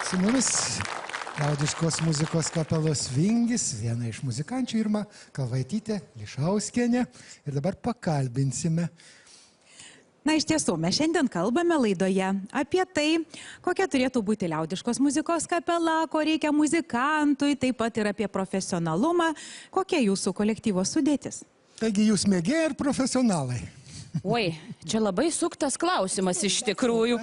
Su mumis liaudiškos muzikos kapelos Vingis, viena iš muzikančių Irma Kalvaitytė Lišauskienė. Ir dabar pakalbinsime. Na, iš tiesų, mes šiandien kalbame laidoje apie tai, kokia turėtų būti liaudiškos muzikos kapela, ko reikia muzikantui, taip pat ir apie profesionalumą. Kokia jūsų kolektyvo sudėtis? Taigi jūs mėgėjai ir profesionalai? Oi, čia labai suktas klausimas iš tikrųjų.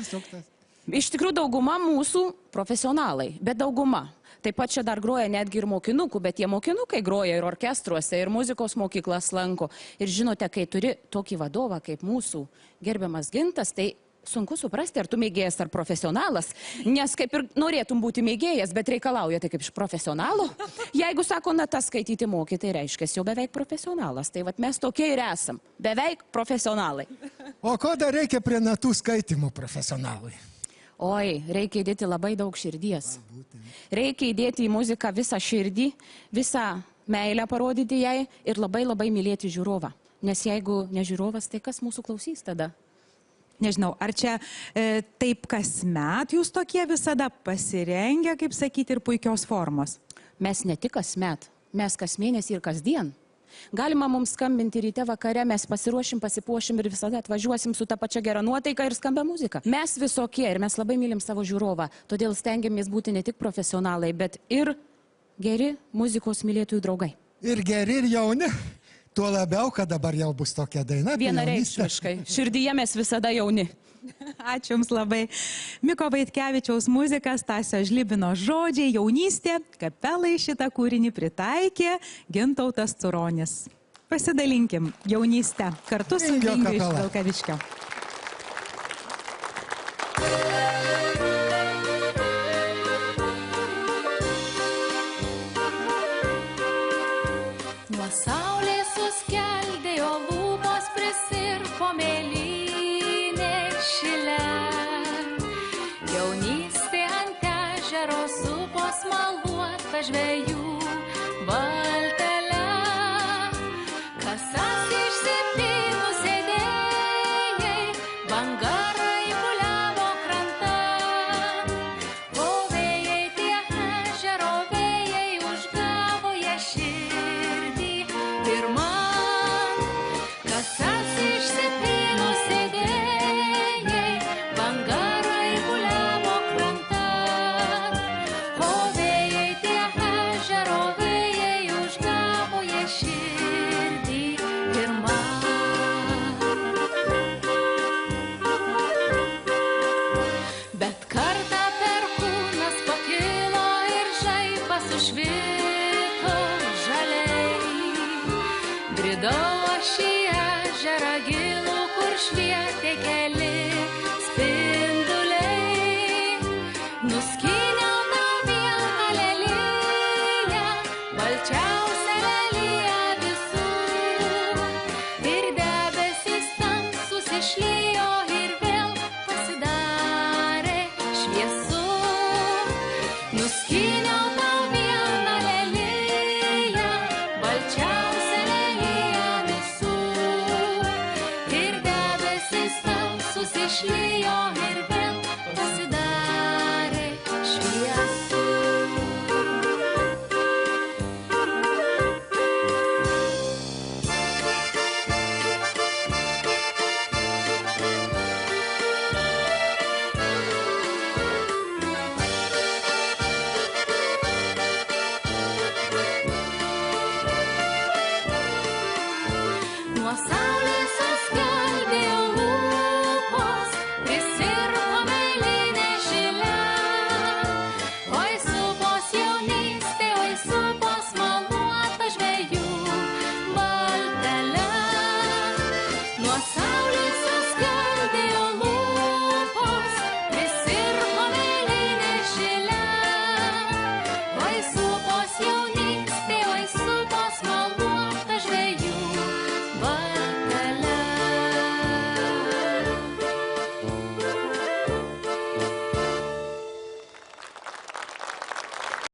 Iš tikrųjų dauguma mūsų profesionalai, bet dauguma. Taip pat čia dar groja netgi ir mokinukų, bet tie mokinukai groja ir orkestruose, ir muzikos mokyklas lanko. Ir žinote, kai turi tokį vadovą kaip mūsų gerbiamas Gintas, tai sunku suprasti, ar tu mėgėjas ar profesionalas, nes kaip ir norėtum būti mėgėjas, bet reikalauja tai kaip iš profesionalo. Jeigu sako, na, tas skaityti moki, tai reiškia, jau beveik profesionalas. Tai vat mes tokie ir esam, beveik profesionalai. O ko dar reikia prie natų skaitimo profesionalui? Oi, reikia įdėti labai daug širdies. Reikia įdėti į muziką visą širdį, visą meilę parodyti jai ir labai mylėti žiūrovą. Nes jeigu ne žiūrovas, tai kas mūsų klausys tada? Nežinau, ar čia taip kasmet jūs tokie visada pasirengę, kaip sakyti, ir puikios formos? Mes ne tik kasmet, mes kas mėnesį ir kasdien. Galima mums skambinti ryte vakare, mes pasiruošim, pasipuošim ir visada atvažiuosim su ta pačia gera nuotaika ir skambia muzika. Mes visokie ir mes labai mylim savo žiūrovą, todėl stengiamės būti ne tik profesionalai, bet ir geri muzikos mylėtojų draugai. Ir geri, ir jauni. Tuo labiau, kad dabar jau bus tokia daina. Vienareikšmiškai. Širdyje mes visada jauni. Ačiū Jums labai. Miko Vaitkevičiaus muzika, Stasio Žlibino žodžiai, jaunystė, kapelai šitą kūrinį pritaikė Gintautas Curonis. Pasidalinkim jaunystę kartu su Vingiu iš Vilkaviškio. Nuo saulės suskeldėjo lūpos prisirpo mėlynė šile. Jaunystė ant ežero supo smaluotą žvejų valtelę. Kasas išsipynų sėdėjai, bangarai guliavo krantan. O vėjai tie ežero vėjai užgavo ją širdį. Ir man, kasas išsipynų sėdėjai, bangarai guliavo krantan. O vėjai tie ežero vėjai užgavo ją širdį. Ir man. Bet kartą perkūnas pakilo ir žaibas sušvito žaliai. Bridau aš į ežerą gilų, kur švietė keli